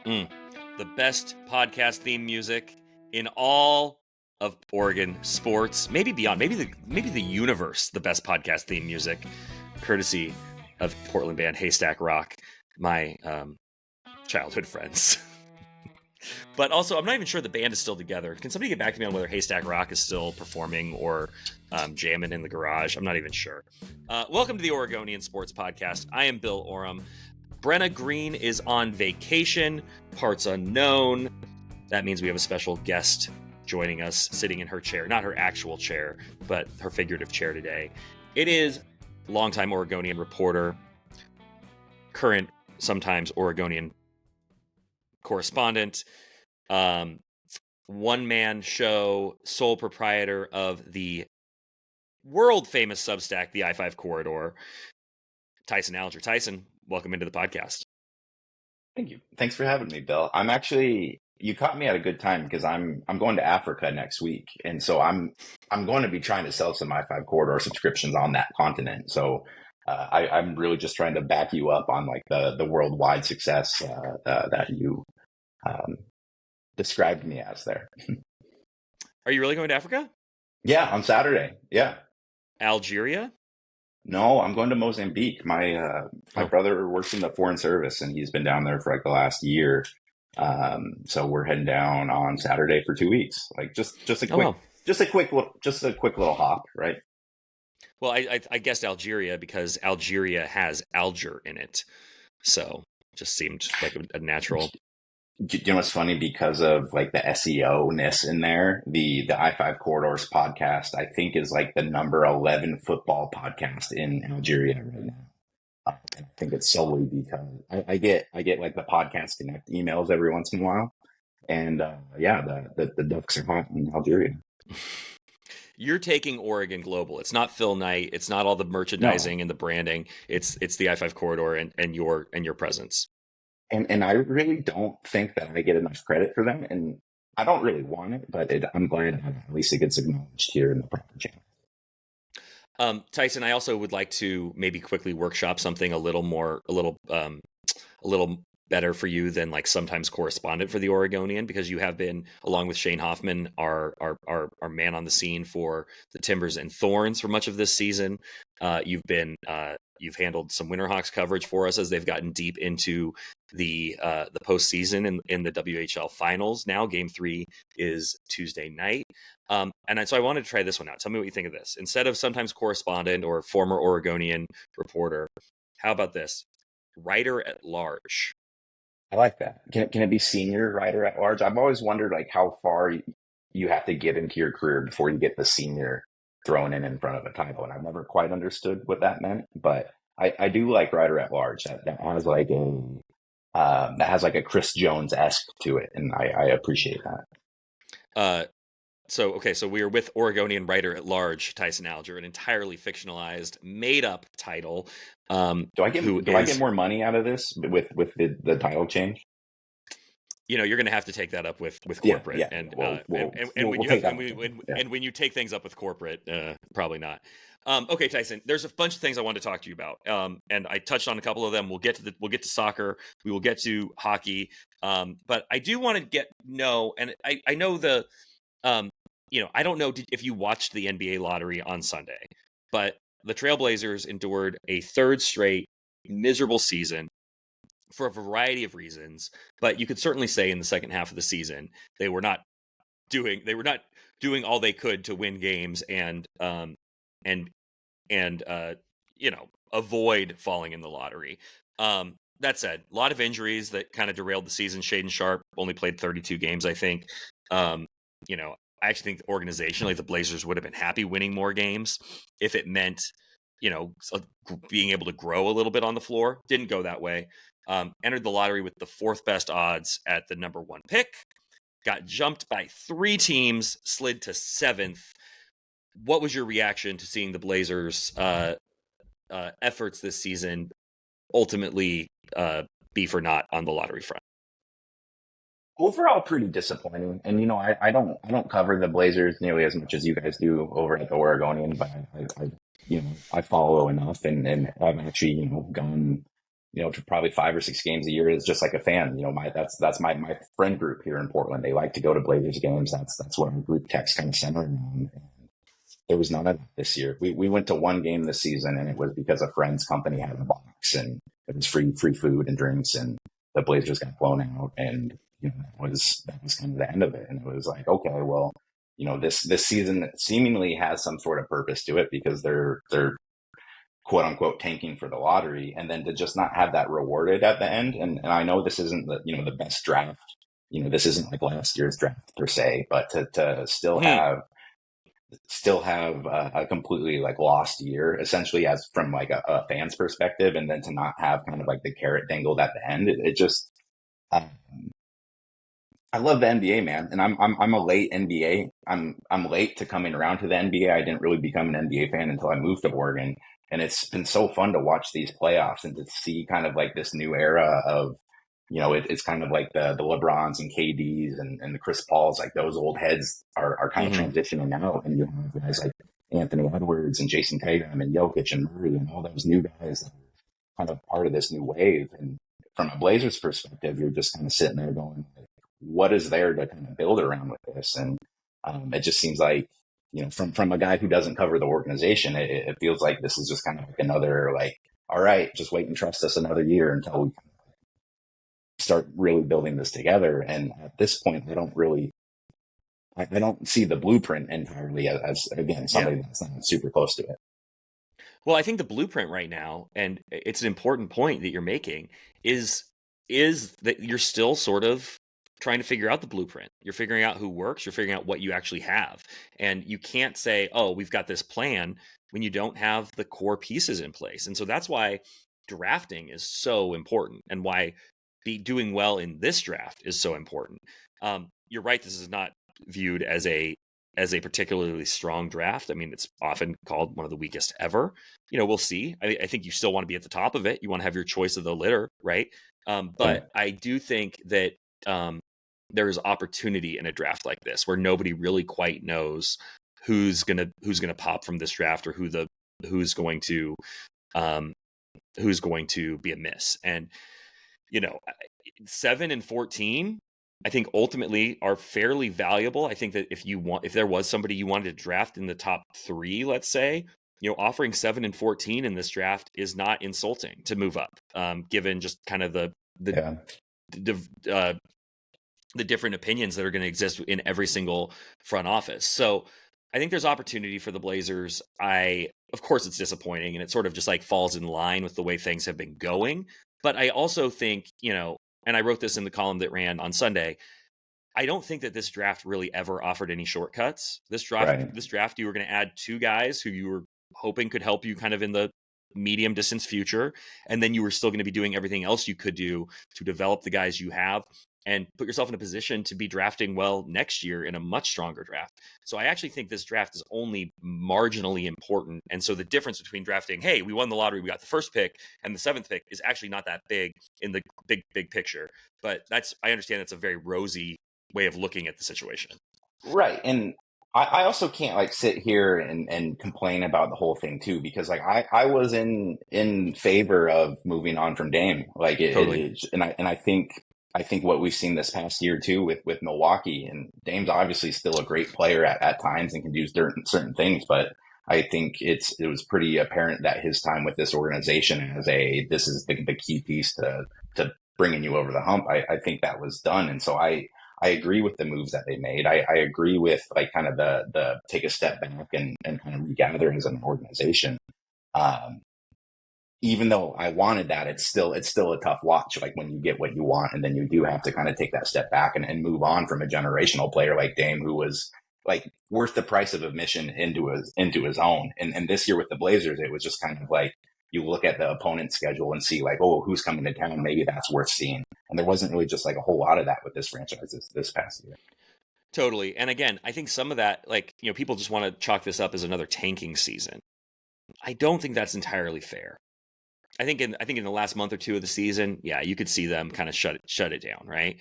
The best podcast theme music in all of Oregon sports, maybe beyond, maybe the universe. The best podcast theme music, courtesy of Portland band Haystack Rock, my childhood friends. But also, I'm not even sure the band is still together. Can somebody get back to me on whether Haystack Rock is still performing or jamming in the garage? I'm not even sure. Welcome to the Oregonian Sports Podcast. I am Bill Oram. Brenna Greene is on vacation, parts unknown. That means we have a special guest joining us, sitting in her chair, not her actual chair, but her figurative chair today. It is longtime Oregonian reporter, current, sometimes Oregonian correspondent, one-man show, sole proprietor of the world-famous Substack, the I-5 Corridor, Tyson Alger. Tyson, welcome into the podcast. Thank you. Thanks for having me, Bill. You caught me at a good time because I'm going to Africa next week. And so I'm going to be trying to sell some I-5 Corridor subscriptions on that continent. So I'm really just trying to back you up on like the worldwide success that you described me as there. Are you really going to Africa? Yeah, on Saturday. Yeah. Algeria? No, I'm going to Mozambique. My brother works in the Foreign Service, and he's been down there for like the last year. So we're heading down on Saturday for 2 weeks. Like just a quick little hop, right? Well, I guessed Algeria because Algeria has Alger in it, so it just seemed like a natural. Do you know what's funny? Because of like the SEO-ness in there, the I-5 Corridors podcast, I think, is like the number 11 football podcast in Algeria right now. I think it's solely because I get like the Podcast Connect emails every once in a while. And the Ducks are hot in Algeria. You're taking Oregon global. It's not Phil Knight. It's not all the merchandising and the branding. It's the I-5 Corridor and your presence. And I really don't think that I get enough credit for them. And I don't really want it, but I'm glad at least it gets acknowledged here in the proper channel. Tyson, I also would like to maybe quickly workshop something a little better for you than like sometimes correspondent for the Oregonian, because you have been, along with Shane Hoffman, our man on the scene for the Timbers and Thorns for much of this season. You've handled some Winterhawks coverage for us as they've gotten deep into the postseason in the WHL finals. Now, Game 3 is Tuesday night. So I wanted to try this one out. Tell me what you think of this. Instead of sometimes correspondent or former Oregonian reporter, how about this? Writer at large. I like that. Can it be senior writer at large? I've always wondered like how far you have to get into your career before you get the senior thrown in front of a title, and I've never quite understood what that meant. But I do like writer at large. That has like a Chris Jones-esque to it, and I appreciate that. So we are with Oregonian writer at large Tyson Alger, an entirely fictionalized, made-up title. Do I get more money out of this with the title change? You know, you're going to have to take that up with corporate, and when you take things up with corporate, probably not. Okay, Tyson, there's a bunch of things I wanted to talk to you about, and I touched on a couple of them. We'll get to soccer, we will get to hockey, but I do want to know, and I know I don't know if you watched the NBA lottery on Sunday, but the Trailblazers endured a third straight miserable season for a variety of reasons, but you could certainly say in the second half of the season they were not doing all they could to win games and avoid falling in the lottery. That said, a lot of injuries that kind of derailed the season. Shaden Sharp only played 32 games, I think. I actually think organizationally the Blazers would have been happy winning more games if it meant, being able to grow a little bit on the floor. Didn't go that way. Entered the lottery with the fourth best odds at the number 1 pick. Got jumped by 3 teams, slid to 7th. What was your reaction to seeing the Blazers' efforts this season ultimately be for naught on the lottery front? Overall, pretty disappointing. And I don't cover the Blazers nearly as much as you guys do over at the Oregonian, but I follow enough, and I've actually gone to probably 5 or 6 games a year is just like a fan. That's my friend group here in Portland. They like to go to Blazers games. That's what our group text kind of center around. And there was none of that this year. We went to one game this season, and it was because a friend's company had a box, and it was free food and drinks, and the Blazers got blown out, and that was kind of the end of it. And it was like, okay, well, this season seemingly has some sort of purpose to it because they're quote unquote tanking for the lottery, and then to just not have that rewarded at the end. And I know this isn't the best draft. This isn't like last year's draft per se, but to still have a completely like lost year essentially as from like a fan's perspective, and then to not have kind of like the carrot dangled at the end, it just um, I love the NBA, man, and I'm a late NBA. I'm late to coming around to the NBA. I didn't really become an NBA fan until I moved to Oregon, and it's been so fun to watch these playoffs and to see kind of like this new era of, it's kind of like the LeBrons and KDs and the Chris Pauls, like those old heads are kind of Hmm. transitioning out, and you have guys like Anthony Edwards and Jason Tatum and Jokic and Murray and all those new guys that are kind of part of this new wave. And from a Blazers perspective, you're just kind of sitting there going, what is there to kind of build around with this? And it just seems like, from a guy who doesn't cover the organization, it feels like this is just kind of like another, like, all right, just wait and trust us another year until we start really building this together. And at this point, I don't see the blueprint entirely as again, Yeah. somebody that's not super close to it. Well, I think the blueprint right now, and it's an important point that you're making, is that you're still sort of trying to figure out the blueprint. You're figuring out who works, you're figuring out what you actually have. And you can't say, "Oh, we've got this plan," when you don't have the core pieces in place. And so that's why drafting is so important, and why be doing well in this draft is so important. You're right, this is not viewed as a particularly strong draft. I mean, it's often called one of the weakest ever. We'll see. I think you still want to be at the top of it. You want to have your choice of the litter, right? Yeah. But I do think that there is opportunity in a draft like this where nobody really quite knows who's gonna pop from this draft, or who's going to um, who's going to be a miss. And you know, 7 and 14, I think ultimately are fairly valuable. I think that if there was somebody you wanted to draft in the top three, let's say, offering 7 and 14 in this draft is not insulting to move up, given just kind of the Yeah. the, the different opinions that are going to exist in every single front office. So I think there's opportunity for the Blazers. Of course, it's disappointing, and it sort of just like falls in line with the way things have been going. But I also think, and I wrote this in the column that ran on Sunday, I don't think that this draft really ever offered any shortcuts. Right. This draft, you were going to add two guys who you were hoping could help you kind of in the medium distance future, and then you were still going to be doing everything else you could do to develop the guys you have and put yourself in a position to be drafting well next year in a much stronger draft. So I actually think this draft is only marginally important. And so the difference between drafting, hey, we won the lottery, we got the first pick, and the seventh pick is actually not that big in the big picture. But I understand that's a very rosy way of looking at the situation. Right. And I also can't like sit here and complain about the whole thing too, because like I was in favor of moving on from Dame. Like Totally. and I think what we've seen this past year too with Milwaukee, and Dame's obviously still a great player at times and can do certain things, but I think it was pretty apparent that his time with this organization this is the key piece to bringing you over the hump. I think that was done. And so I agree with the moves that they made. I agree with like kind of the take a step back and kind of regather as an organization. Um, Even though I wanted that, it's still a tough watch. Like when you get what you want, and then you do have to kind of take that step back and move on from a generational player like Dame, who was like worth the price of admission into his own. And this year with the Blazers, it was just kind of like you look at the opponent's schedule and see like, oh, who's coming to town? Maybe that's worth seeing. And there wasn't really just like a whole lot of that with this franchise this past year. Totally. And again, I think some of that, like, people just want to chalk this up as another tanking season. I don't think that's entirely fair. I think in the last month or two of the season, yeah, you could see them kind of shut it down, right?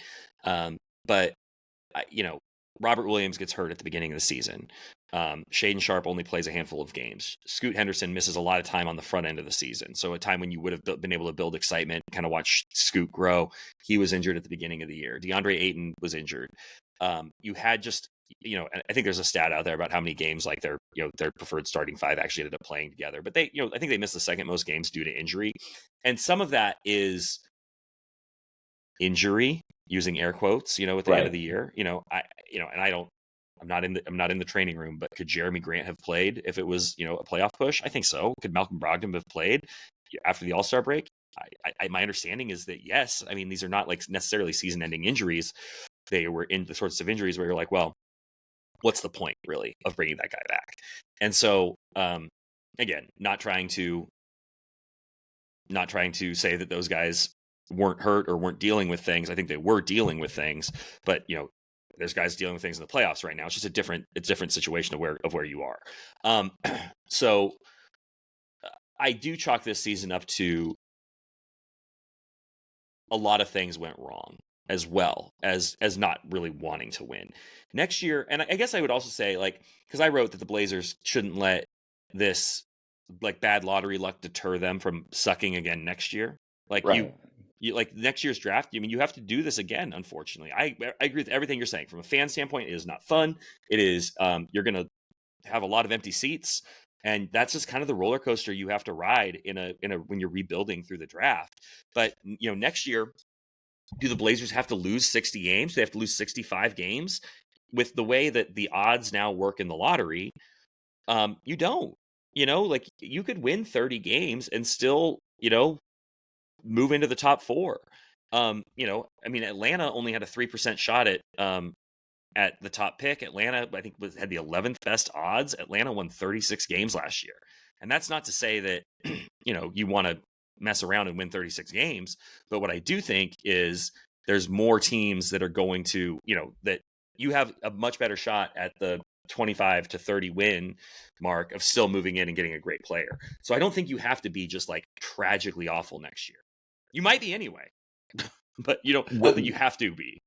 But you know, Robert Williams gets hurt at the beginning of the season. Shaden Sharp only plays a handful of games. Scoot Henderson misses a lot of time on the front end of the season. So a time when you would have been able to build excitement, kind of watch Scoot grow, he was injured at the beginning of the year. DeAndre Ayton was injured. You had just, I think there's a stat out there about how many games like their preferred starting five actually ended up playing together. But they, I think they missed the second most games due to injury. And some of that is injury, using air quotes, at the end of the year, I'm not in the training room, but could Jeremy Grant have played if it was, a playoff push? I think so. Could Malcolm Brogdon have played after the All-Star break? My understanding is that yes. I mean, these are not like necessarily season-ending injuries. They were in the sorts of injuries where you're like, well, what's the point really of bringing that guy back? And so, again, not trying to say that those guys weren't hurt or weren't dealing with things. I think they were dealing with things, but there's guys dealing with things in the playoffs right now. It's just a different situation of where you are. So I do chalk this season up to a lot of things went wrong, as well as not really wanting to win next year. And I guess I would also say, like, because I wrote that the Blazers shouldn't let this like bad lottery luck deter them from sucking again next year. Like you like next year's draft. I mean, you have to do this again. Unfortunately, I agree with everything you're saying. From a fan standpoint, it is not fun. It is you're going to have a lot of empty seats, and that's just kind of the roller coaster you have to ride in a when you're rebuilding through the draft. But next year, do the Blazers have to lose 60 games? They have to lose 65 games. With the way that the odds now work in the lottery, you don't. Like you could win 30 games and still, move into the top four. I mean, Atlanta only had a 3% shot at the top pick. Atlanta, I think, had the 11th best odds. Atlanta won 36 games last year. And that's not to say that, you want to mess around and win 36 games. But what I do think is there's more teams that are going to, that you have a much better shot at the 25 to 30 win mark of still moving in and getting a great player. So I don't think you have to be just like tragically awful next year. You might be anyway, but you don't think you have to be.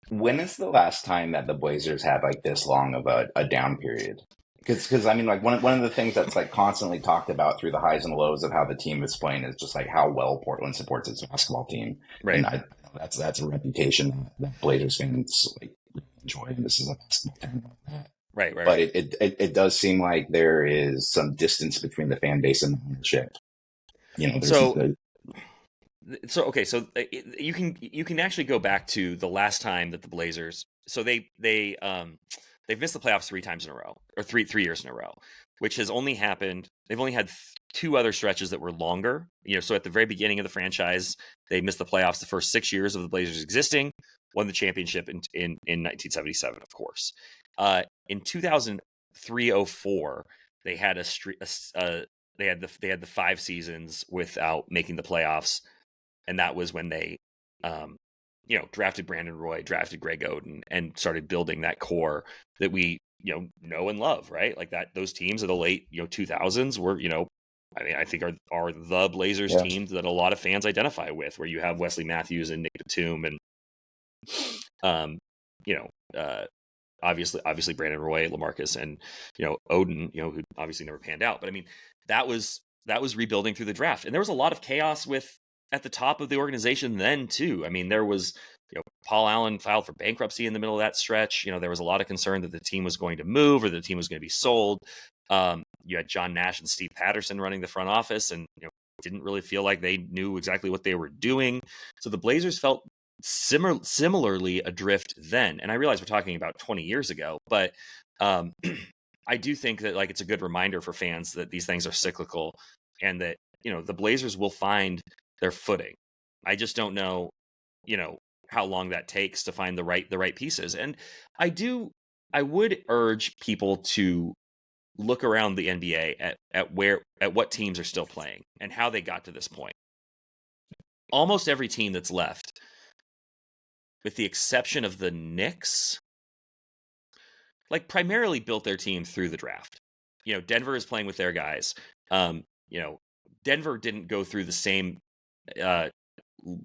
When is the last time that the Blazers had like this long of a down period? Because I mean, like one of the things that's like constantly talked about through the highs and lows of how the team is playing is just like how well Portland supports its basketball team, right? And that's a reputation that Blazers fans like enjoy, and this is a basketball town about that. Right. But it does seem like there is some distance between the fan base and the ownership. You can actually go back to the last time that the Blazers. So they've missed the playoffs 3 times in a row, or three years in a row, which has only happened. They've only had 2 other stretches that were longer. So at the very beginning of the franchise, they missed the playoffs the first 6 years of the Blazers existing. Won the championship in 1977, of course. In 2003-04, they had they had the 5 seasons without making the playoffs. And that was when they, drafted Brandon Roy, drafted Greg Oden, and started building that core that we, know and love, right? Like that, those teams of the late, 2000s were, I think are the Blazers teams that a lot of fans identify with, where you have Wesley Matthews and Nick Batum and, obviously Brandon Roy, LaMarcus, and, Oden, who obviously never panned out. But I mean, that was rebuilding through the draft. And there was a lot of chaos at the top of the organization then too. I mean, there was, Paul Allen filed for bankruptcy in the middle of that stretch. There was a lot of concern that the team was going to move or the team was going to be sold. You had John Nash and Steve Patterson running the front office, and didn't really feel like they knew exactly what they were doing. So the Blazers felt similarly adrift then. And I realize we're talking about 20 years ago, but I do think that like it's a good reminder for fans that these things are cyclical, and that the Blazers will find their footing. I just don't know, how long that takes to find the right pieces. And I would urge people to look around the NBA at what teams are still playing and how they got to this point. Almost every team that's left, with the exception of the Knicks, like primarily built their team through the draft. Denver is playing with their guys. Denver didn't go through the same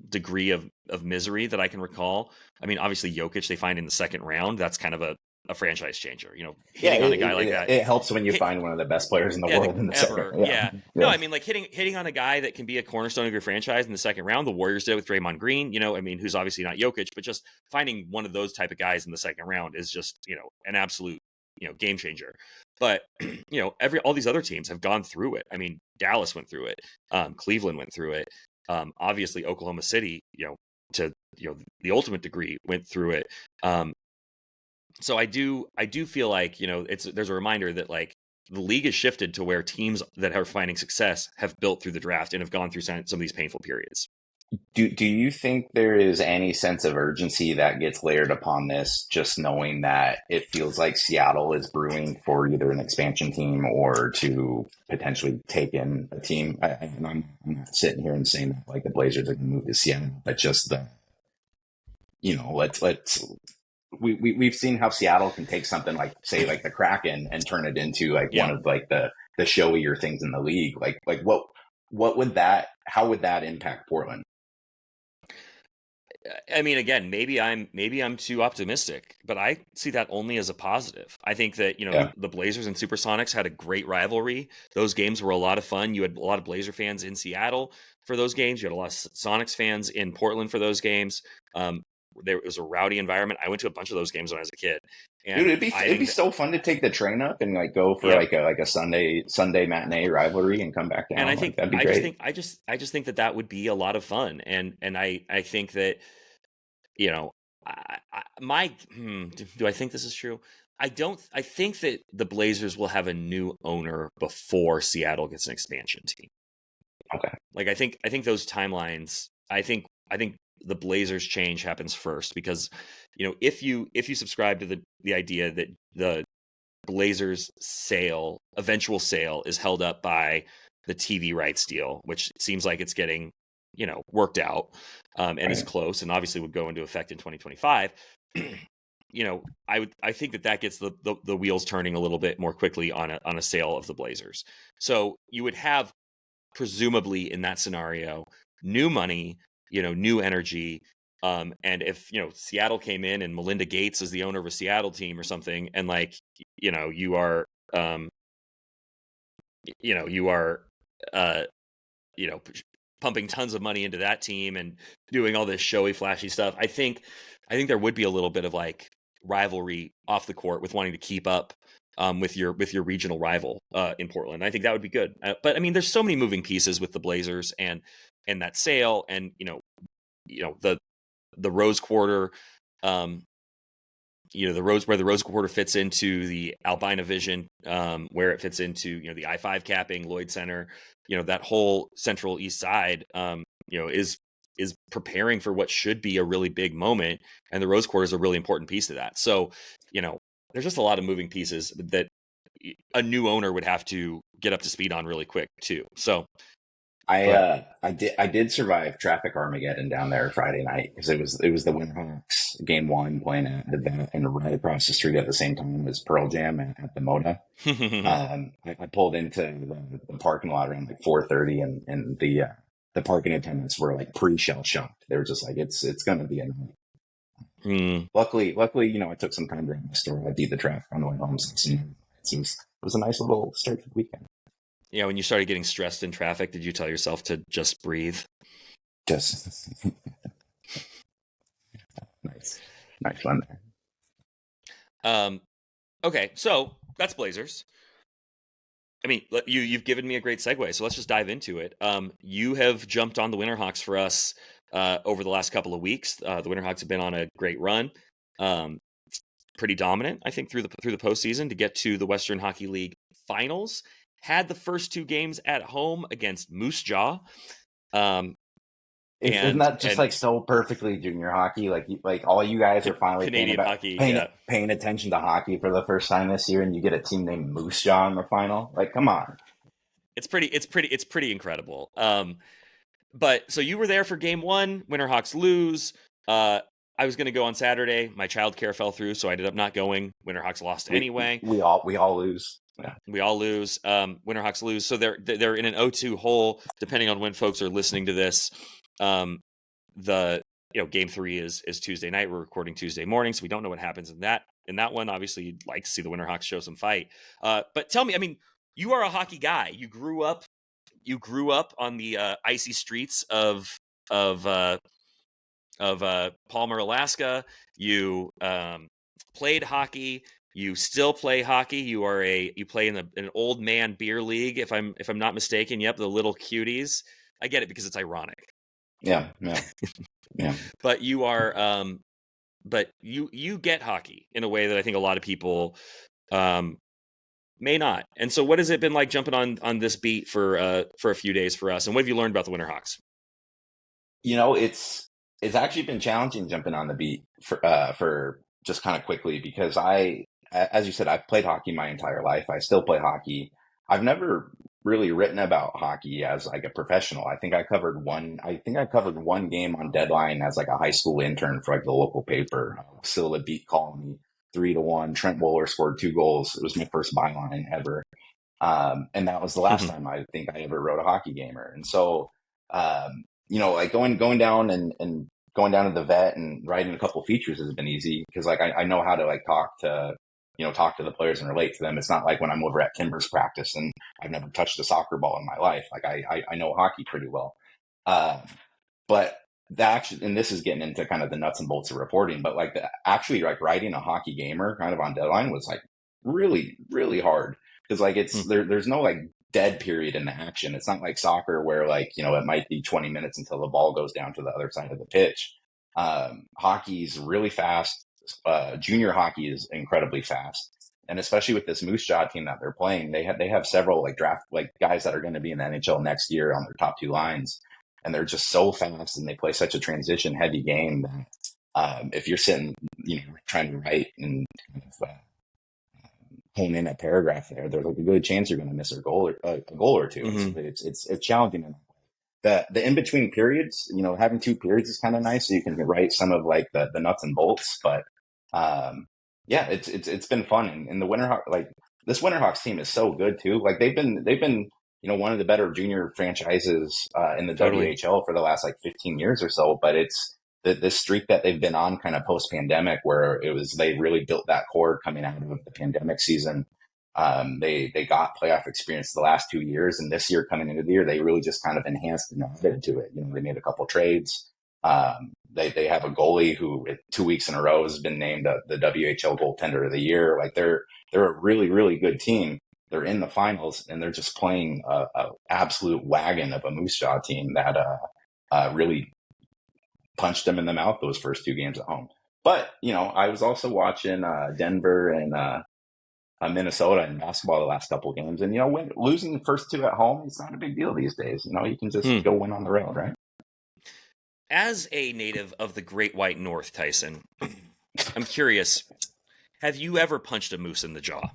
degree of misery that I can recall. I mean, obviously Jokic they find in the second round. That's kind of a franchise changer. Yeah, Hitting on a guy like that. it helps when you Hit, find one of the best players in the yeah, world in the second. ever. Yeah, Yeah. No, yeah, I mean, like hitting on a guy that can be a cornerstone of your franchise in the second round. The Warriors did with Draymond Green. I mean, who's obviously not Jokic, but just finding one of those type of guys in the second round is just an absolute game changer. But all these other teams have gone through it. I mean, Dallas went through it. Cleveland went through it. Obviously, Oklahoma City, to the ultimate degree, went through it. So I do feel like there's a reminder that like the league has shifted to where teams that are finding success have built through the draft and have gone through some of these painful periods. Do you think there is any sense of urgency that gets layered upon this, just knowing that it feels like Seattle is brewing for either an expansion team or to potentially take in a team? And I'm not sitting here and saying that like the Blazers are going to move to Seattle, but just we've seen how Seattle can take something like say like the Kraken and turn it into like one of like the showier things in the league. Like what would that, how would that impact Portland? I mean, again, maybe I'm too optimistic, but I see that only as a positive. I think that the Blazers and Supersonics had a great rivalry. Those games were a lot of fun. You had a lot of Blazer fans in Seattle for those games. You had a lot of Sonics fans in Portland for those games. There was a rowdy environment. I went to a bunch of those games when I was a kid. And dude, it'd be so fun to take the train up and like go for like a Sunday matinee rivalry and come back down. And I think that'd be great. I just think that would be a lot of fun. And I think that do I think this is true? I don't. I think that the Blazers will have a new owner before Seattle gets an expansion team. Okay. Like I think those timelines. I think the Blazers change happens first because if you subscribe to the idea that the Blazers eventual sale is held up by the TV rights deal, which seems like it's getting worked out and is close and obviously would go into effect in 2025. I think that gets the wheels turning a little bit more quickly on a sale of the Blazers. So you would have presumably in that scenario new money, new energy. And if Seattle came in and Melinda Gates is the owner of a Seattle team or something, and like you are pumping tons of money into that team and doing all this showy, flashy stuff. I think there would be a little bit of like rivalry off the court with wanting to keep up with your regional rival in Portland. I think that would be good. But I mean, there's so many moving pieces with the Blazers and that sale, and the Rose Quarter. The Rose Quarter fits into the Albina Vision, where it fits into the I-5 capping, Lloyd Center, that whole Central East Side, is preparing for what should be a really big moment, and the Rose Quarter is a really important piece of that. So, there's just a lot of moving pieces that a new owner would have to get up to speed on really quick too. So. I did survive traffic Armageddon down there Friday night because it was the Winterhawks game 1 playing at the vet, and right across the street at the same time was Pearl Jam at the Moda. I pulled into the parking lot around like 4:30, and the parking attendants were like pre-shell shocked. They were just like, it's going to be a night. Luckily, I took some time during the store. I beat the traffic on the way home. So it was a nice little start to the weekend. Yeah, when you started getting stressed in traffic, did you tell yourself to just breathe? Just nice one there. Okay, so that's Blazers. I mean, you've given me a great segue, so let's just dive into it. You have jumped on the Winterhawks for us over the last couple of weeks. The Winterhawks have been on a great run, pretty dominant, I think, through the postseason to get to the Western Hockey League Finals. Had the first 2 games at home against Moose Jaw. Isn't that just like so perfectly junior hockey? Like all you guys are finally paying attention to hockey for the first time this year, and you get a team named Moose Jaw in the final. Like, come on. It's pretty incredible. But so you were there for game 1. Winterhawks lose. I was going to go on Saturday. My childcare fell through, so I ended up not going. Winterhawks lost anyway. We all lose. Yeah. We all lose. Winterhawks lose. So they're in an 0-2 hole, depending on when folks are listening to this. the game 3 is Tuesday night. We're recording Tuesday morning, so we don't know what happens in that one. Obviously, you'd like to see the Winterhawks show some fight. But tell me, I mean, you are a hockey guy. You grew up on the icy streets of Palmer, Alaska. You played hockey. You still play hockey. You play in an old man beer league, if I'm not mistaken. Yep, the little cuties. I get it because it's ironic. Yeah. But you are, but you get hockey in a way that I think a lot of people may not. And so, what has it been like jumping on this beat for a few days for us? And what have you learned about the Winterhawks? It's actually been challenging jumping on the beat for just kind of quickly, because as you said, I've played hockey my entire life. I still play hockey. I've never really written about hockey as like a professional. I think I covered one game on Deadline as like a high school intern for like the local paper. Scylla beat Colony 3-1. Trent Bowler scored 2 goals. It was my first byline ever. And that was the last time I think I ever wrote a hockey gamer. And so, like going down and going down to the vet and writing a couple features has been easy, because like I know how to like talk to the players and relate to them. It's not like when I'm over at Timbers practice and I've never touched a soccer ball in my life. Like I know hockey pretty well. But and this is getting into kind of the nuts and bolts of reporting, but like actually like writing a hockey gamer kind of on Deadline was like really, really hard, because like there's no like dead period in the action. It's not like soccer where like, it might be 20 minutes until the ball goes down to the other side of the pitch. Hockey's really fast. Junior hockey is incredibly fast. And especially with this Moose Jaw team that they're playing, they have several like draft like guys that are going to be in the NHL next year on their top 2 lines. And they're just so fast, and they play such a transition heavy game that if you're sitting, trying to write and kind of hone in a paragraph there's like a good chance you're going to miss a goal or two. Mm-hmm. It's challenging in that way. The in between periods, having 2 periods is kind of nice, so you can write some of like the nuts and bolts. But yeah, it's been fun. And the Winterhawks, like this Winterhawks team is so good too. Like they've been one of the better junior franchises in the Totally. WHL for the last like 15 years or so. But it's this streak that they've been on kind of post pandemic, where they really built that core coming out of the pandemic season. They got playoff experience the last 2 years, and this year coming into the year, they really just kind of enhanced and added to it. They made a couple trades. They have a goalie who 2 weeks in a row has been named the WHL goaltender of the year. Like they're a really, really good team. They're in the finals, and they're just playing a absolute wagon of a Moose Jaw team that really punched them in the mouth those first 2 games at home. But I was also watching Denver and Minnesota in basketball the last couple of games, and losing the first 2 at home, it's not a big deal these days. You can just go win on the road, right? As a native of the Great White North, Tyson, I'm curious, have you ever punched a moose in the jaw?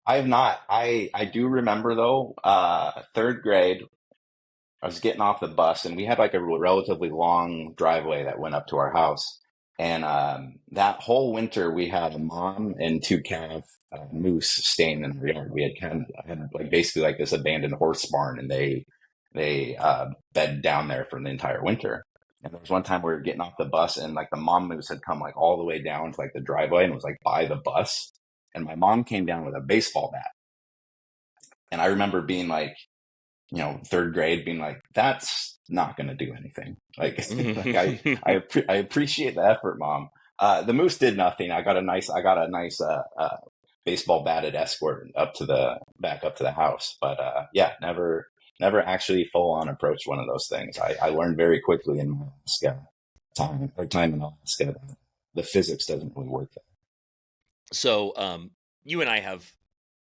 I have not. I do remember though, 3rd grade, I was getting off the bus, and we had like a relatively long driveway that went up to our house. And that whole winter, we had a mom and 2 calf moose staying in our yard. We had like basically like this abandoned horse barn, and they bedded down there for the entire winter. And there was one time we were getting off the bus, and like the mom moose had come like all the way down to like the driveway and was like by the bus. And my mom came down with a baseball bat. And I remember being like, 3rd grade, being like, that's not going to do anything. Like, I appreciate the effort, Mom. The moose did nothing. I got a nice baseball batted escort back up to the house. But yeah, never actually full on approached one of those things. I learned very quickly in my Alaska time in Alaska that the physics doesn't really work there. So you and I have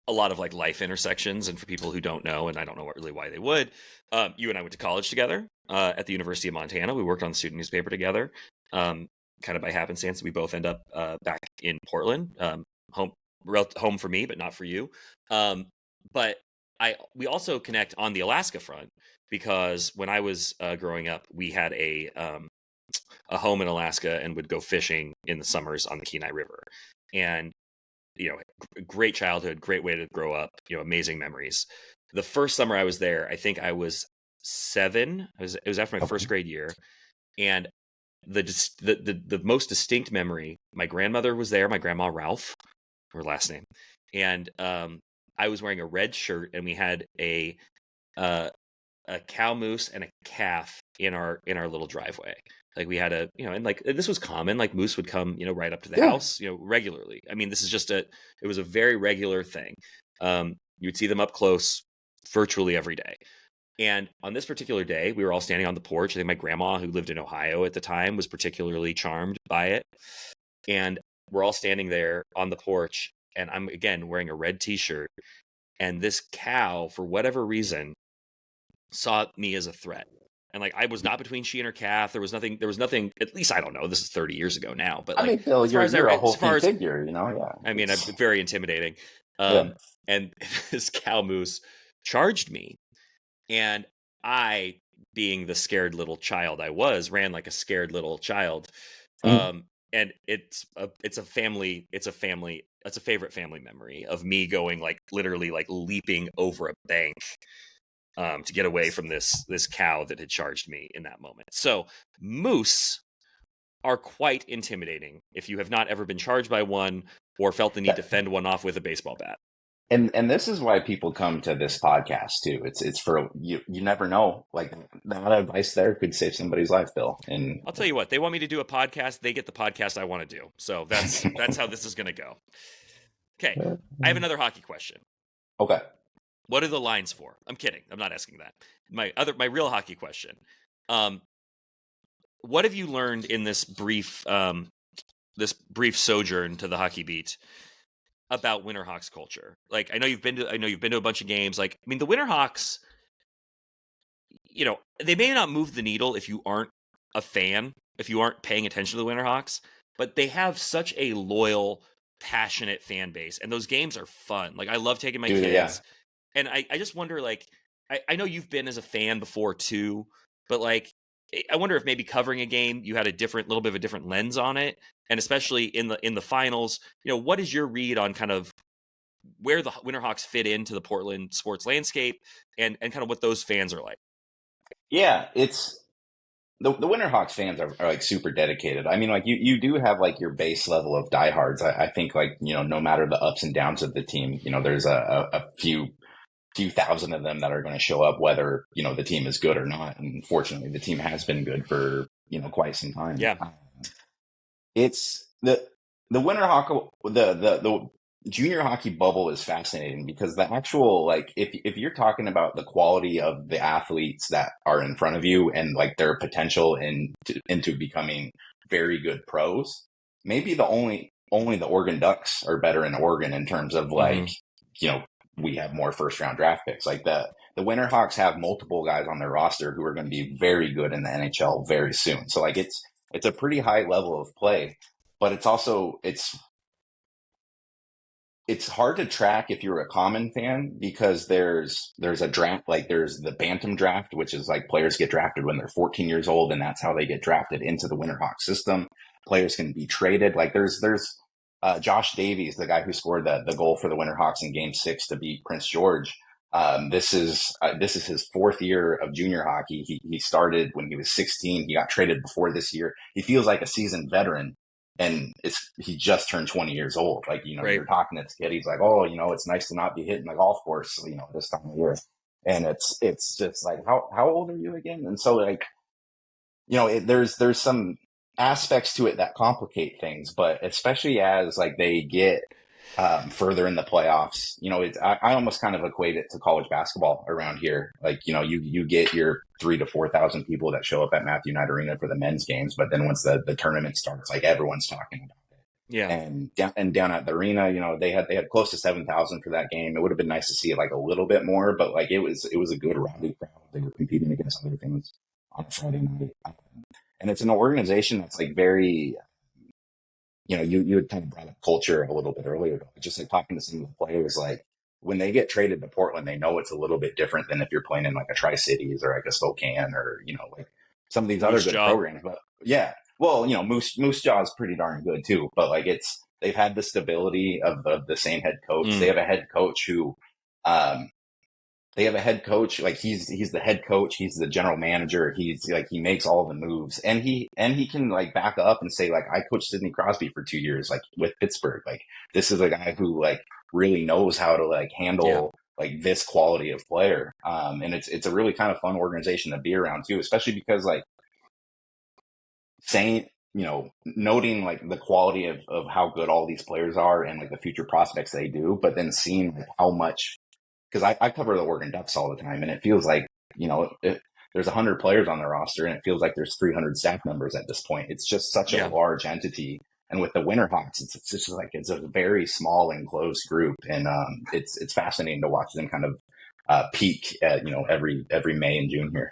a lot of like life intersections, and for people who don't know, and I don't know really why they would, you and I went to college together at the University of Montana. We worked on the student newspaper together. Kind of by happenstance, we both end up back in Portland, home for me, but not for you. But we also connect on the Alaska front, because when I was growing up, we had a home in Alaska and would go fishing in the summers on the Kenai River. And great childhood, great way to grow up, amazing memories. The first summer I was there, I think I was 7. It was after my first grade year. And the most distinct memory, my grandmother was there, my grandma Ralph, her last name, and I was wearing a red shirt, and we had uh, a cow moose and a calf in our little driveway. Like we had and like this was common. Like moose would come, right up to the Yeah. house, regularly. I mean, this is just it was a very regular thing. You'd see them up close virtually every day. And on this particular day, we were all standing on the porch. I think my grandma, who lived in Ohio at the time, was particularly charmed by it. And we're all standing there on the porch, and I'm again wearing a red t-shirt. And this cow, for whatever reason, saw me as a threat. And like I was not between she and her calf. There was nothing, at least I don't know. This is 30 years ago now. But I like mean, Bill, as far as you're a as far hulking as figure, Yeah. I mean, I'm very intimidating. Yeah. And this cow moose charged me. And I, being the scared little child I was, ran like a scared little child. Mhm. And it's a favorite family memory of me going like literally like leaping over a bank to get away from this cow that had charged me in that moment. So moose are quite intimidating if you have not ever been charged by one or felt the need to That, fend one off with a baseball bat. and this is why people come to this podcast too. It's for you. You never know. Like that advice there could save somebody's life, Bill. And I'll tell you what, they want me to do a podcast, they get the podcast I want to do. So that's how this is going to go. Okay, I have another hockey question. okay. What are the lines for? I'm kidding. I'm not asking that. My real hockey question. What have you learned in this brief sojourn to the hockey beat about Winterhawks culture? Like I know you've been to a bunch of games. Like I mean the Winterhawks, they may not move the needle if you aren't a fan, if you aren't paying attention to the Winterhawks, but they have such a loyal, passionate fan base, and those games are fun. Like I love taking my Dude, yeah. kids, and I just wonder, like, I know you've been as a fan before too, but like, I wonder if maybe covering a game you had a little bit of a different lens on it, and especially in the finals. What is your read on kind of where the Winterhawks fit into the Portland sports landscape, and kind of what those fans are like? Yeah, it's the Winterhawks fans are like super dedicated. I mean, like you do have like your base level of diehards. I think like, no matter the ups and downs of the team, there's a few thousand of them that are going to show up whether, the team is good or not. And fortunately, the team has been good for, quite some time. Yeah. It's the Winterhawk, the junior hockey bubble is fascinating because the actual, like, if you're talking about the quality of the athletes that are in front of you and like their potential into becoming very good pros, maybe only the Oregon Ducks are better in Oregon in terms of like, we have more first round draft picks. Like the Winterhawks have multiple guys on their roster who are going to be very good in the NHL very soon. So like it's a pretty high level of play, but it's also it's hard to track if you're a common fan because there's a draft, like there's the Bantam draft, which is like players get drafted when they're 14 years old, and that's how they get drafted into the Winterhawk system. Players can be traded. Like there's Josh Davies, the guy who scored the goal for the Winterhawks in Game 6 to beat Prince George. This is his fourth year of junior hockey. He started when he was 16. He got traded before this year. He feels like a seasoned veteran. And he just turned 20 years old. Like, Right. You're talking to this kid. He's like, oh, it's nice to not be hitting the golf course, this time of year. And it's just like, how old are you again? And so like, there's some aspects to it that complicate things, but especially as like they get further in the playoffs, I almost kind of equate it to college basketball around here. Like, you get your 3,000 to 4,000 people that show up at Matthew Knight Arena for the men's games, but then once the tournament starts, like everyone's talking about it. Yeah. And down at the arena, they had close to 7,000 for that game. It would have been nice to see it like a little bit more, but like it was a good rowdy crowd. They were competing against other things on Friday night, and it's an organization that's like very. You had kind of brought up culture a little bit earlier, but just like talking to some of the players, like when they get traded to Portland, they know it's a little bit different than if you're playing in like a Tri-Cities or like a Spokane or, like some of these other good programs. But yeah, well, Moose Jaw is pretty darn good too, but like they've had the stability of the same head coach. They have a head coach who, they have a head coach. Like he's the head coach. He's the general manager. He's like, he makes all the moves, and he can like back up and say like, I coached Sidney Crosby for 2 years, like with Pittsburgh. Like this is a guy who like really knows how to like Yeah. handle like this quality of player. And it's a really kind of fun organization to be around too, especially because like saying, noting like the quality of how good all these players are and like the future prospects they do, but then seeing like how much, because I cover the Oregon Ducks all the time, and it feels like, there's 100 players on the roster, and it feels like there's 300 staff members at this point. It's just such a Yeah. large entity. And with the Winterhawks, it's just like, it's a very small enclosed group. And it's fascinating to watch them kind of peak at, every May and June here.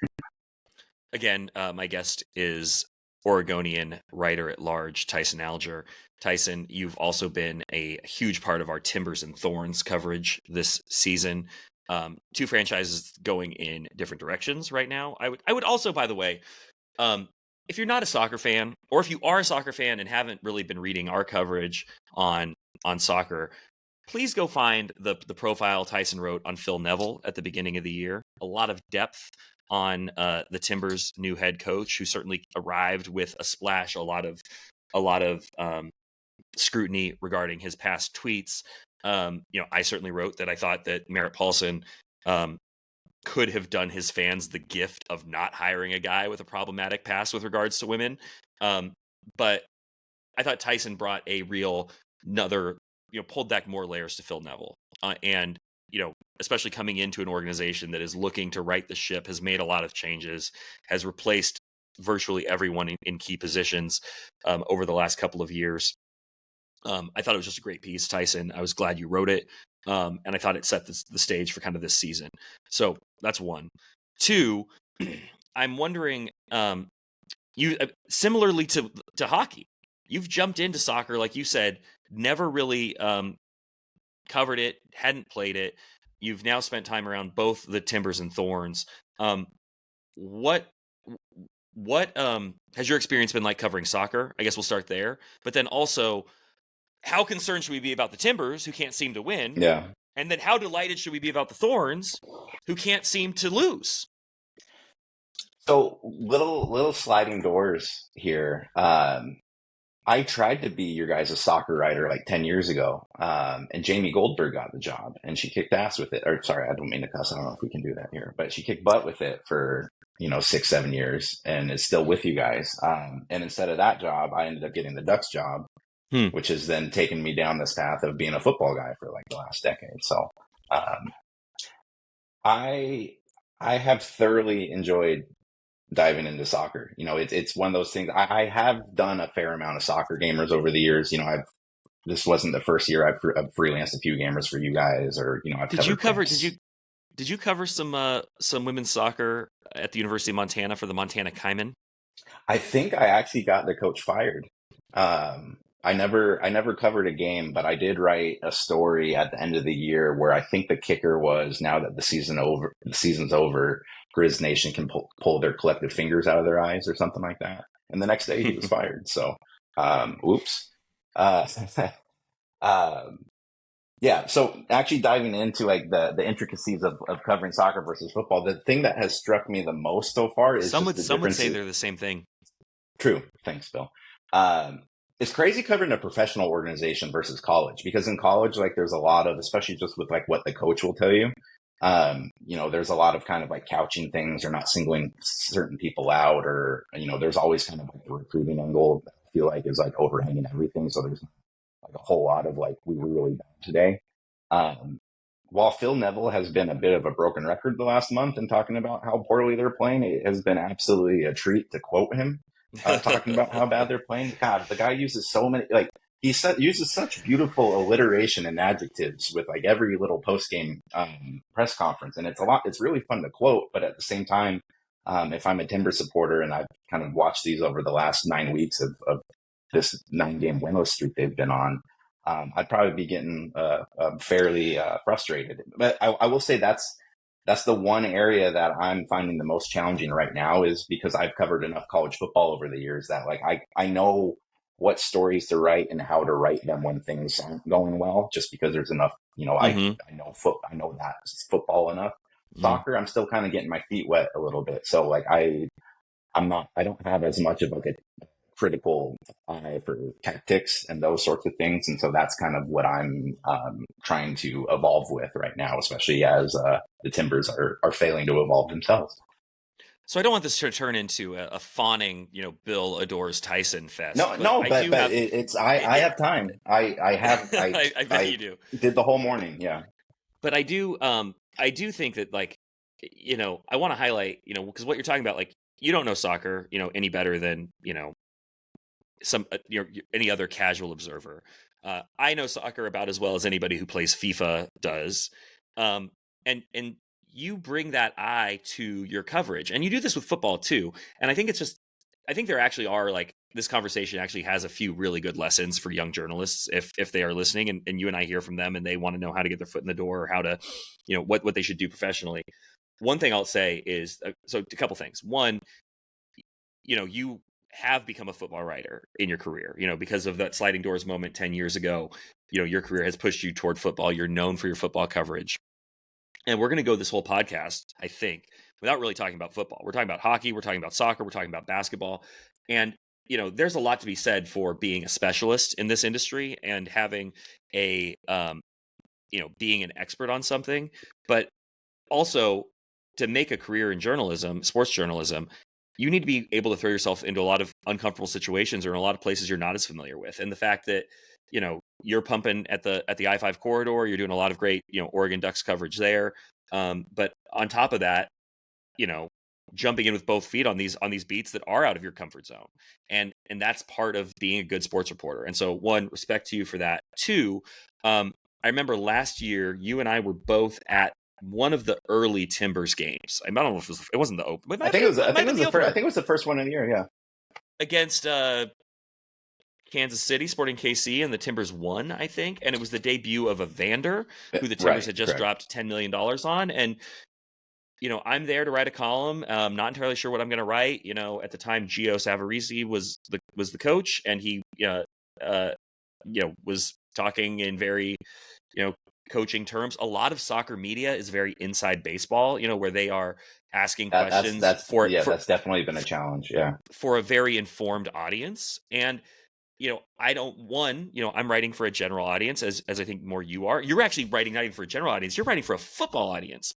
Again, my guest is Oregonian writer at large, Tyson Alger. Tyson, you've also been a huge part of our Timbers and Thorns coverage this season. Two franchises going in different directions right now. I would also, by the way, if you're not a soccer fan, or if you are a soccer fan and haven't really been reading our coverage on soccer, please go find the profile Tyson wrote on Phil Neville at the beginning of the year. A lot of depth on the Timbers' new head coach, who certainly arrived with a splash, a lot of scrutiny regarding his past tweets. I certainly wrote that I thought that Merritt Paulson could have done his fans the gift of not hiring a guy with a problematic past with regards to women. But I thought Tyson brought a real another, pulled back more layers to Phil Neville. And, especially coming into an organization that is looking to right the ship, has made a lot of changes, has replaced virtually everyone in key positions over the last couple of years. I thought it was just a great piece, Tyson. I was glad you wrote it. And I thought it set the stage for kind of this season. So that's one. Two, I'm wondering, you similarly to hockey, you've jumped into soccer, like you said, never really covered it, hadn't played it. You've now spent time around both the Timbers and Thorns. What has your experience been like covering soccer? I guess we'll start there. But then also, how concerned should we be about the Timbers, who can't seem to win? Yeah. And then how delighted should we be about the Thorns, who can't seem to lose? So little sliding doors here. I tried to be your guys' soccer writer like 10 years ago. And Jamie Goldberg got the job, and she kicked ass with it. Or sorry, I don't mean to cuss. I don't know if we can do that here, but she kicked butt with it for, 6-7 years, and is still with you guys. And instead of that job, I ended up getting the Ducks job, which has then taken me down this path of being a football guy for like the last decade. So, I have thoroughly enjoyed diving into soccer. It's one of those things. I have done a fair amount of soccer gamers over the years. This wasn't the first year I've freelanced a few gamers for you guys, or I've did you cover some women's soccer at the University of Montana for the Montana Caiman? I think I actually got the coach fired. I never covered a game, but I did write a story at the end of the year where I think the kicker was, now that the season's over, Grizz Nation can pull their collective fingers out of their eyes or something like that. And the next day he was fired. So, oops. Yeah. So actually diving into like the intricacies of covering soccer versus football, the thing that has struck me the most so far is some just would say they're the same thing. True. Thanks, Bill. It's crazy covering a professional organization versus college, because in college, like there's a lot of, especially just with like what the coach will tell you, there's a lot of kind of like couching things or not singling certain people out, or, there's always kind of like the recruiting angle that I feel like is like overhanging everything. So there's like a whole lot of like, we were really bad today. While Phil Neville has been a bit of a broken record the last month and talking about how poorly they're playing, it has been absolutely a treat to quote him. Talking about how bad they're playing. God, the guy uses so many, like uses such beautiful alliteration and adjectives with like every little post game press conference, and it's really fun to quote. But at the same time, if I'm a Timber supporter and I've kind of watched these over the last 9 weeks of this 9-game winless streak they've been on, I'd probably be getting fairly frustrated. But I will say that's the one area that I'm finding the most challenging right now, is because I've covered enough college football over the years that like I know what stories to write and how to write them when things aren't going well, just because there's enough, I know I know that football enough. Mm. Soccer, I'm still kind of getting my feet wet a little bit. So like I don't have as much of like a critical eye for tactics and those sorts of things. And so that's kind of what I'm trying to evolve with right now, especially as the Timbers are failing to evolve themselves. So I don't want this to turn into a fawning, Bill adores Tyson fest, No, but no, I do but have. I have time. I bet you do. did the whole morning. Yeah. But I do think that, like, I want to highlight, because what you're talking about, like, you don't know soccer, any better than, some any other casual observer. I know soccer about as well as anybody who plays FIFA does. And you bring that eye to your coverage, and you do this with football too. And I think there actually are, like, this conversation actually has a few really good lessons for young journalists if they are listening, and you and I hear from them and they want to know how to get their foot in the door, or how to, what they should do professionally. One thing I'll say is, so a couple things. One, you have become a football writer in your career, because of that sliding doors moment 10 years ago. Your career has pushed you toward football. You're known for your football coverage. And we're going to go this whole podcast, I think, without really talking about football. We're talking about hockey, we're talking about soccer, we're talking about basketball. And, there's a lot to be said for being a specialist in this industry and having being an expert on something. But also, to make a career in journalism, sports journalism, you need to be able to throw yourself into a lot of uncomfortable situations or in a lot of places you're not as familiar with. And the fact that, you're pumping at the I-5 corridor, you're doing a lot of great, Oregon Ducks coverage there. But on top of that, you know, jumping in with both feet on these beats that are out of your comfort zone. And that's part of being a good sports reporter. And so, one, respect to you for that. Two, I remember last year you and I were both at one of the early Timbers games. I don't know if it wasn't the open. I think it was. I think it was the first. I think it was the first one of the year. Yeah, against Kansas City, Sporting KC, and the Timbers won, I think. And it was the debut of Evander, who the Timbers had just dropped $10 million on. And, I'm there to write a column. Not entirely sure what I'm going to write. At the time, Gio Savarese was the coach, and he, was talking in very, coaching terms. A lot of soccer media is very inside baseball, where they are asking questions that's definitely been a challenge. Yeah. For a very informed audience. And, I'm writing for a general audience, as I think more you are. You're actually writing not even for a general audience. You're writing for a football audience,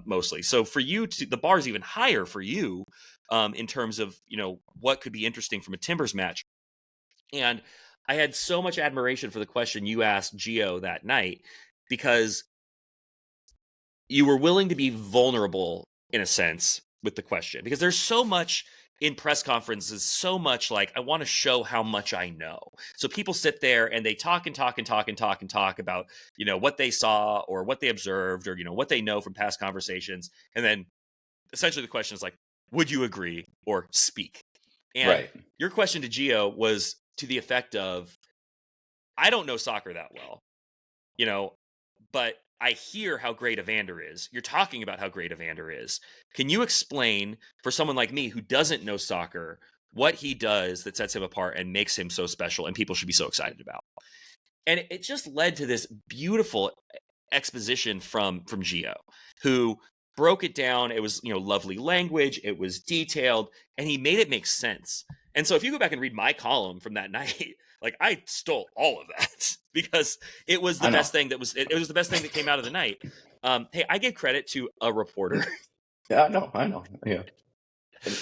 mostly. So for you, the bar is even higher for you, in terms of, what could be interesting from a Timbers match. And I had so much admiration for the question you asked Gio that night, because you were willing to be vulnerable in a sense with the question, because there's so much in press conferences, so much like, I want to show how much I know. So people sit there and they talk and talk and talk and talk and talk about, what they saw or what they observed or, what they know from past conversations. And then essentially the question is like, would you agree or speak? And your question to Gio was to the effect of, I don't know soccer that well, but I hear how great Evander is. You're talking about how great Evander is. Can you explain, for someone like me who doesn't know soccer, what he does that sets him apart and makes him so special and people should be so excited about? And it just led to this beautiful exposition from Gio, who broke it down. It was, lovely language. It was detailed, and he made it make sense. And so if you go back and read my column from that night, like, I stole all of that because it was the best thing it was the best thing that came out of the night. Hey, I give credit to a reporter. Yeah, I know. Yeah.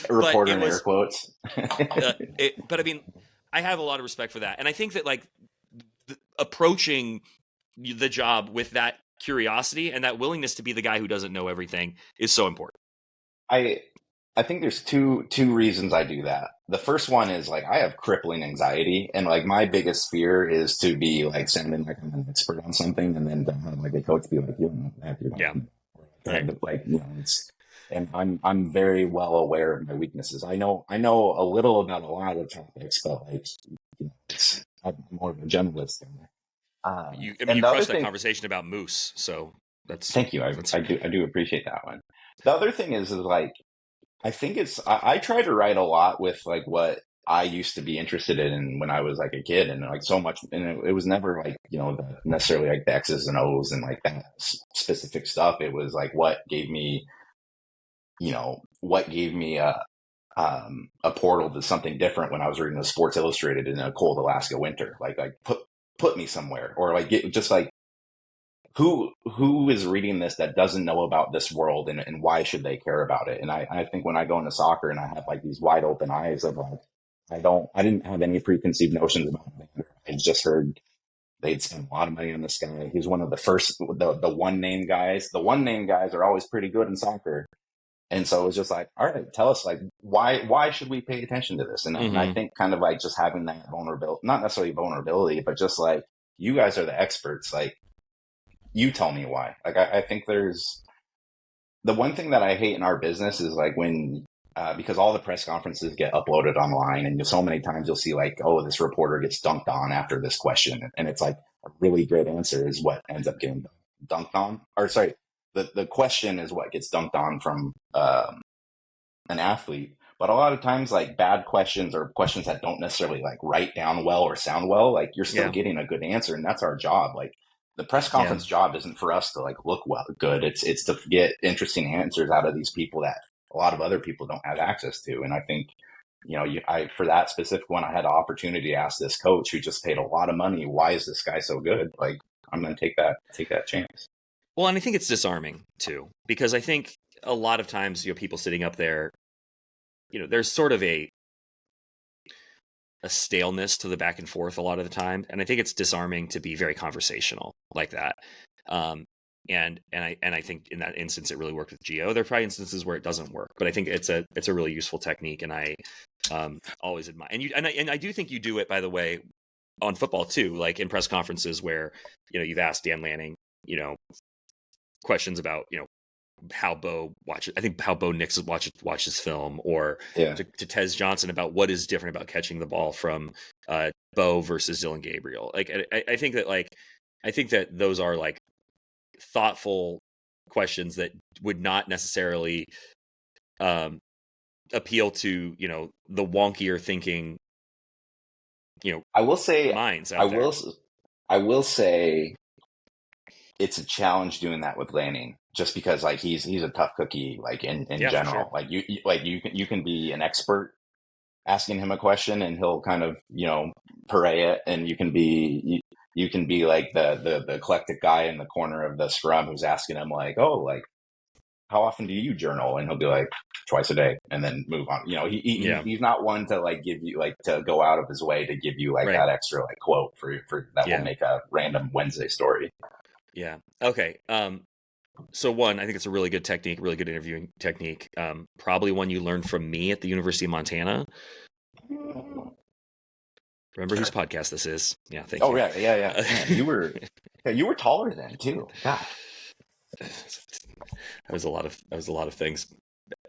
A reporter in air quotes. But I mean, I have a lot of respect for that. And I think that, like, approaching the job with that curiosity and that willingness to be the guy who doesn't know everything is so important. I think there's two reasons I do that. The first one is, like, I have crippling anxiety, and, like, my biggest fear is to be, like, sounding like I'm an expert on something, and then have, like, a coach be like, you don't have to. Yeah. Like, and I'm very well aware of my weaknesses. I know a little about a lot of topics, but, like, I'm more of a generalist. You crushed that conversation about Moose, so that's. Thank you. I do appreciate that one. The other thing is like, I think I try to write a lot with, like, what I used to be interested in when I was like a kid, and like so much, and it was never like, necessarily like the X's and O's and like that specific stuff. It was like what gave me a portal to something different when I was reading the Sports Illustrated in a cold Alaska winter. Like put me somewhere, or like just like who is reading this that doesn't know about this world, and why should they care about it? And I think when I go into soccer and I have like these wide open eyes of like, I didn't have any preconceived notions about it. I just heard they'd spent a lot of money on this guy. He's one of the first, the one name guys. The one name guys are always pretty good in soccer. And so it was just like, all right, tell us like why should we pay attention to this? And I Mm-hmm. think kind of like just having that vulnerability, not necessarily vulnerability, but just like, you guys are the experts. Like, you tell me why. Like, I think there's the one thing that I hate in our business is like when, because all the press conferences get uploaded online, and so many times you'll see like, oh, this reporter gets dunked on after this question. And it's like a really great answer is what ends up getting dunked on. Or sorry, the question is what gets dunked on from an athlete. But a lot of times, like bad questions or questions that don't necessarily like write down well or sound well, like you're still Yeah. getting a good answer, and that's our job. Like the press Yeah. conference job isn't for us to like look good. It's to get interesting answers out of these people that a lot of other people don't have access to. And I think, for that specific one, I had an opportunity to ask this coach who just paid a lot of money, why is this guy so good? Like, I'm going to take that chance. Well, and I think it's disarming too, because I think a lot of times, people sitting up there, there's sort of a staleness to the back and forth a lot of the time, and I think it's disarming to be very conversational like that. And I think in that instance it really worked with Gio. There are probably instances where it doesn't work, but I think it's a really useful technique, and I always admire. And I do think you do it, by the way, on football too, like in press conferences where you've asked Dan Lanning questions about how Bo watches. I think how Bo Nix watches film, or Yeah. to Tez Johnson about what is different about catching the ball from Bo versus Dylan Gabriel. Like I think that those are like thoughtful questions that would not necessarily appeal to the wonkier thinking I will say, minds I out there. will, I will say it's a challenge doing that with Lanning, just because like he's a tough cookie, like in Yeah, for general. sure. Like you can be an expert asking him a question, and he'll kind of parade it, and you can be like the eclectic guy in the corner of the scrum who's asking him like, oh, like how often do you journal? And he'll be like, twice a day, and then move on. Yeah. He's not one to like give you like to go out of his way to give you like Right. that extra like quote for that will Yeah. make a random Wednesday story. Yeah. Okay. So one, I think it's a really good technique, really good interviewing technique. Probably one you learned from me at the University of Montana. Remember whose podcast this is? Yeah, thank Oh you. yeah. Man, you were taller then too. God. I was a lot of things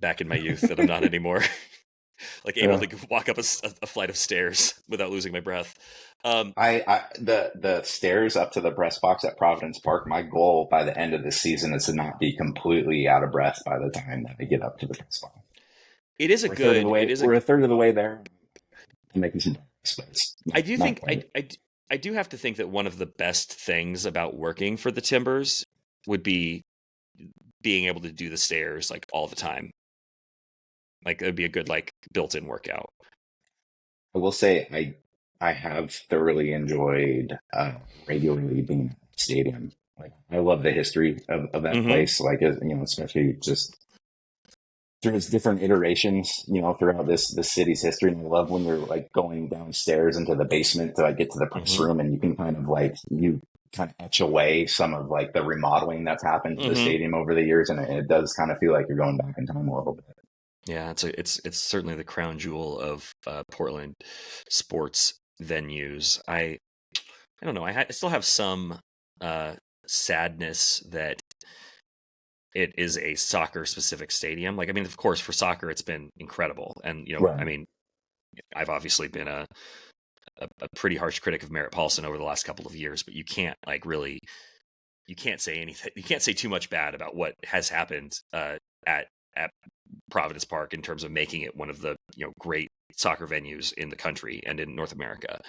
back in my youth that I'm not anymore. Like able to walk up a flight of stairs without losing my breath. The stairs up to the press box at Providence Park. My goal by the end of the season is to not be completely out of breath by the time that I get up to the press box. It is a We're good. It is we're a third of the way there. I'm making some progress, but I do not think quite. I do have to think that one of the best things about working for the Timbers would be being able to do the stairs like all the time. Like it would be a good like built-in workout. I will say I have thoroughly enjoyed regularly being at the stadium. Like I love the history of that Mm-hmm. place. Like especially just through its different iterations, throughout this city's history. And I love when you're like going downstairs into the basement to like get to the press Mm-hmm. room, and you can kind of like you kind of etch away some of like the remodeling that's happened to the Mm-hmm. stadium over the years, and it does kind of feel like you're going back in time a little bit. Yeah, it's certainly the crown jewel of Portland sports venues. I don't know. I still have some sadness that it is a soccer specific stadium. Like, I mean, of course, for soccer, it's been incredible. And, I Right. mean, I've obviously been a pretty harsh critic of Merritt Paulson over the last couple of years, but you can't like really, you can't say anything. You can't say too much bad about what has happened at Providence Park in terms of making it one of the, great soccer venues in the country and in North America.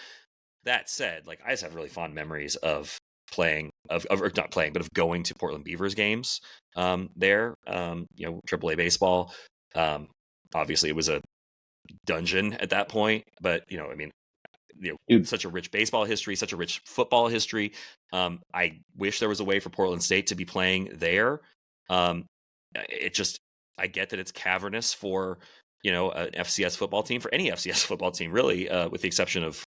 That said, like I just have really fond memories of playing or not playing, but of going to Portland Beavers games there. AAA baseball. Obviously, it was a dungeon at that point, but Dude, such a rich baseball history, such a rich football history. I wish there was a way for Portland State to be playing there. I get that it's cavernous for an FCS football team, for any FCS football team, really, with the exception of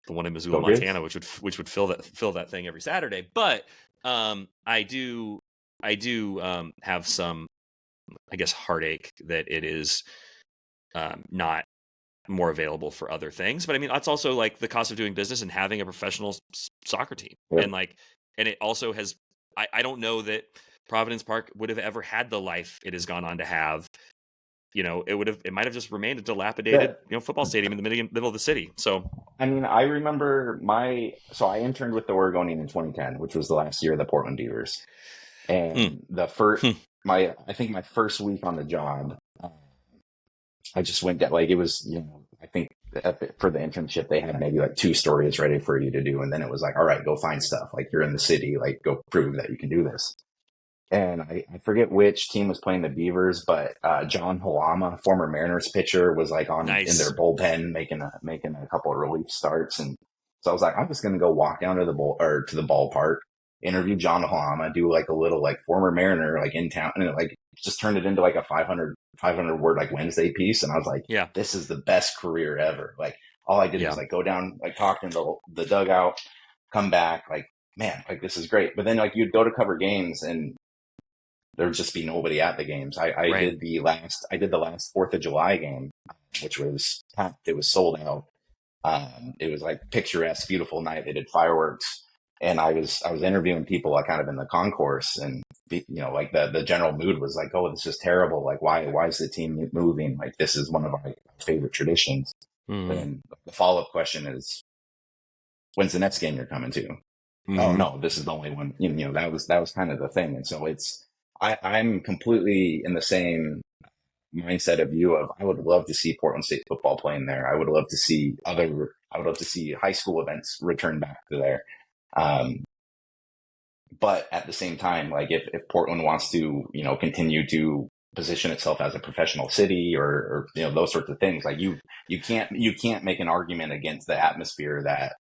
the one in Missoula, go Grizz. Montana, which would fill that thing every Saturday. But I do have some, I guess, heartache that it is not more available for other things. But I mean, that's also like the cost of doing business and having a professional soccer team. Yep. And it also has, I don't know that Providence Park would have ever had the life it has gone on to have. It might have just remained a dilapidated, football stadium in the middle of the city. So, I mean, I remember I interned with the Oregonian in 2010, which was the last year of the Portland Beavers. And I think my first week on the job, I just went down, like, it was, I think for the internship, they had maybe like 2 stories ready for you to do. And then it was like, all right, go find stuff. Like, you're in the city, like, go prove that you can do this. And I forget which team was playing the Beavers, but John Halama, former Mariners pitcher, was like in their bullpen making a couple of relief starts. And so I was like, I'm just gonna go walk down to the ballpark, interview John Halama, do like a little like former Mariner like in town, and it like just turned it into like a 500 word like Wednesday piece. And I was like, yeah, this is the best career ever. Like, all I did was like go down, like talk in the dugout, come back, like, man, like this is great. But then like you'd go to cover games and there'd just be nobody at the games. I did the last 4th of July game, which was packed. It was sold out. It was like picturesque, beautiful night. They did fireworks, and I was interviewing people kind of in the concourse, and like the general mood was like, oh, this is terrible. Like, why is the team moving? Like, this is one of our favorite traditions. Mm-hmm. And the follow-up question is, when's the next game you're coming to? Mm-hmm. Oh no, this is the only one. That was kind of the thing. And so I'm completely in the same mindset of you of I would love to see Portland State football playing there. I would love to see high school events return back to there. But at the same time, like if Portland wants to, continue to position itself as a professional city or those sorts of things, like you can't make an argument against the atmosphere that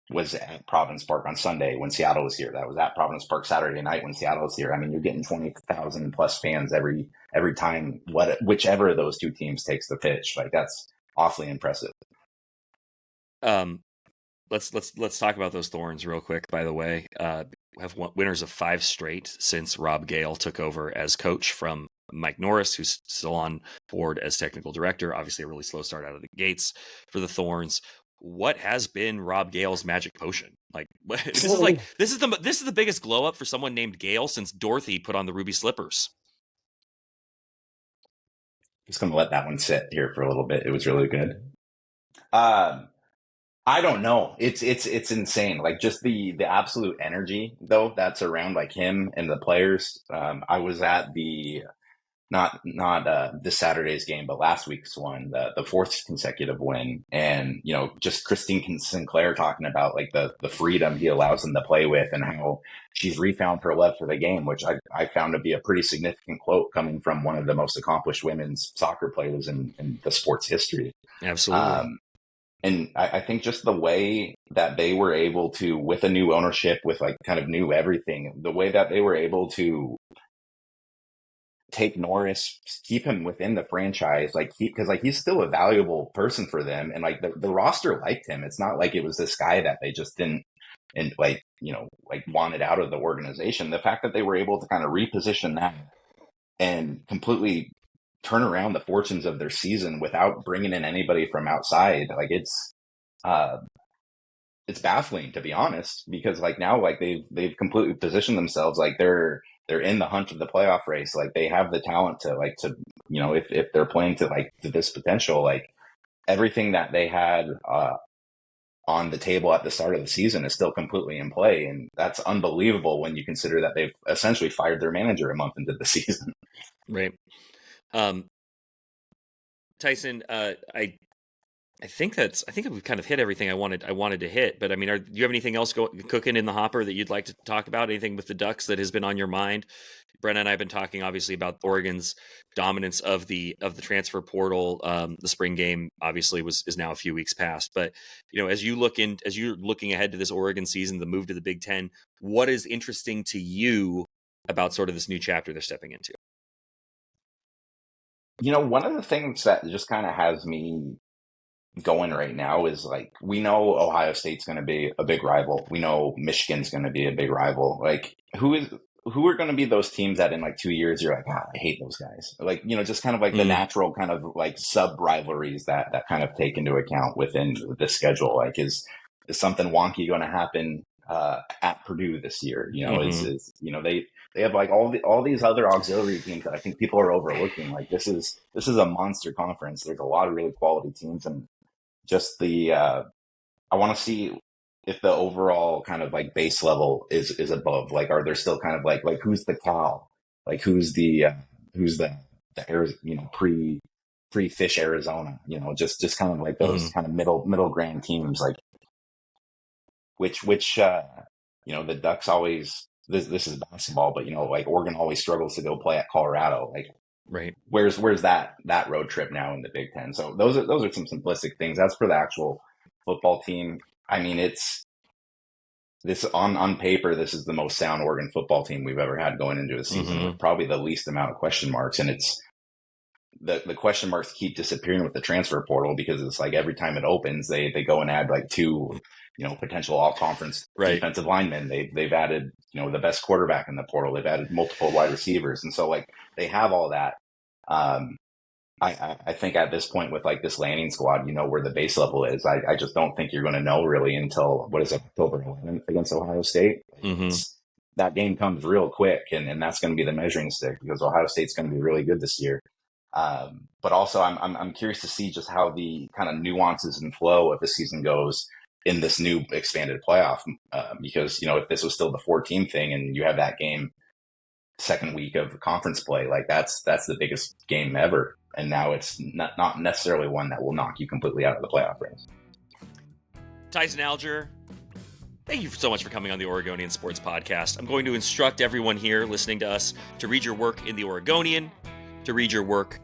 was at Providence Park on Sunday when Seattle was here. That was at Providence Park Saturday night when Seattle was here. I mean, you're getting 20,000 plus fans every time whichever of those 2 teams takes the pitch. Like, that's awfully impressive. Let's talk about those Thorns real quick. By the way, we have winners of 5 straight since Rob Gale took over as coach from Mike Norris, who's still on board as technical director. Obviously, a really slow start out of the gates for the Thorns. What has been Rob Gale's magic potion? Like, this is the biggest glow up for someone named Gale since Dorothy put on the ruby slippers. Just going to let that one sit here for a little bit. It was really good. I don't know. It's insane. Like, just the absolute energy though that's around like him and the players. I was at the not this Saturday's game, but last week's one, the 4th consecutive win, and just Christine Sinclair talking about like the freedom he allows them to play with, and how she's refound her love for the game, which I found to be a pretty significant quote coming from one of the most accomplished women's soccer players in the sport's history. Absolutely. And I think just the way that they were able to, with a new ownership, with like kind of new everything, the way that they were able to take Norris, keep him within the franchise, because he's still a valuable person for them, and like the roster liked him. It's not like it was this guy that they just didn't wanted out of the organization. The fact that they were able to kind of reposition that and completely turn around the fortunes of their season without bringing in anybody from outside, like it's baffling, to be honest, because like now, like they've completely positioned themselves, like they're in the hunt of the playoff race. Like, they have the talent to if they're playing to this potential, like everything that they had on the table at the start of the season is still completely in play. And that's unbelievable when you consider that they've essentially fired their manager a month into the season. Right. Tyson, I think we've kind of hit everything I wanted to hit. But I mean, do you have anything else cooking in the hopper that you'd like to talk about? Anything with the Ducks that has been on your mind? Brenna and I have been talking obviously about Oregon's dominance of the transfer portal. The spring game obviously is now a few weeks past. But as you're looking ahead to this Oregon season, the move to the Big Ten, what is interesting to you about sort of this new chapter they're stepping into? One of the things that just kind of has me going right now is like, we know Ohio State's going to be a big rival. We know Michigan's going to be a big rival. Like, who are going to be those teams that in like 2 years you're like, I hate those guys. Like, just kind of like the natural kind of like sub rivalries that kind of take into account within the schedule. Like, is something wonky going to happen at Purdue this year? Is they have like all these other auxiliary teams that I think people are overlooking. Like, this is a monster conference. There's a lot of really quality teams, and just I want to see if the overall kind of like base level is above. Like, are there still kind of like who's the Cal? Like, who's the pre Fish Arizona? Just kind of like those kind of middle ground teams. Like, which the Ducks always. This is basketball, but like Oregon always struggles to go play at Colorado. Like, right? Where's that road trip now in the Big Ten? So those are some simplistic things. As for the actual football team, I mean, it's this on paper, this is the most sound Oregon football team we've ever had going into a season with probably the least amount of question marks. And it's the question marks keep disappearing with the transfer portal, because it's like every time it opens, they go and add like two potential all-conference defensive linemen. They've added, the best quarterback in the portal. They've added multiple wide receivers. And so like they have all that. I think at this point with like this landing squad, where the base level is. I just don't think you're going to know really until, what is it, October 11th against Ohio State. That game comes real quick, and that's going to be the measuring stick, because Ohio State's going to be really good this year. But also I'm curious to see just how the kind of nuances and flow of the season goes in this new expanded playoff, because if this was still the 4-team thing and you have that game second week of conference play, like that's the biggest game ever, and now it's not necessarily one that will knock you completely out of the playoff race. Tyson Alger, thank you so much for coming on the Oregonian Sports Podcast. I'm going to instruct everyone here listening to us to read your work in the Oregonian, to read your work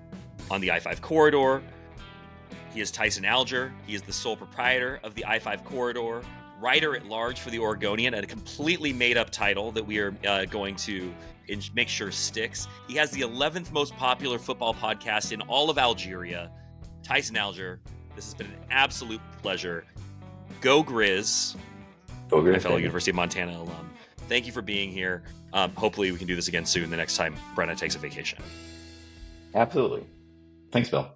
on the I-5 corridor. He is Tyson Alger. He is the sole proprietor of the I-5 corridor, writer at large for the Oregonian, and a completely made-up title that we are going to make sure sticks. He has the 11th most popular football podcast in all of Algeria. Tyson Alger, this has been an absolute pleasure. Go Grizz. Go Grizz. My fellow University of Montana alum. Thank you for being here. Hopefully we can do this again soon, the next time Brenna takes a vacation. Absolutely. Thanks, Bill.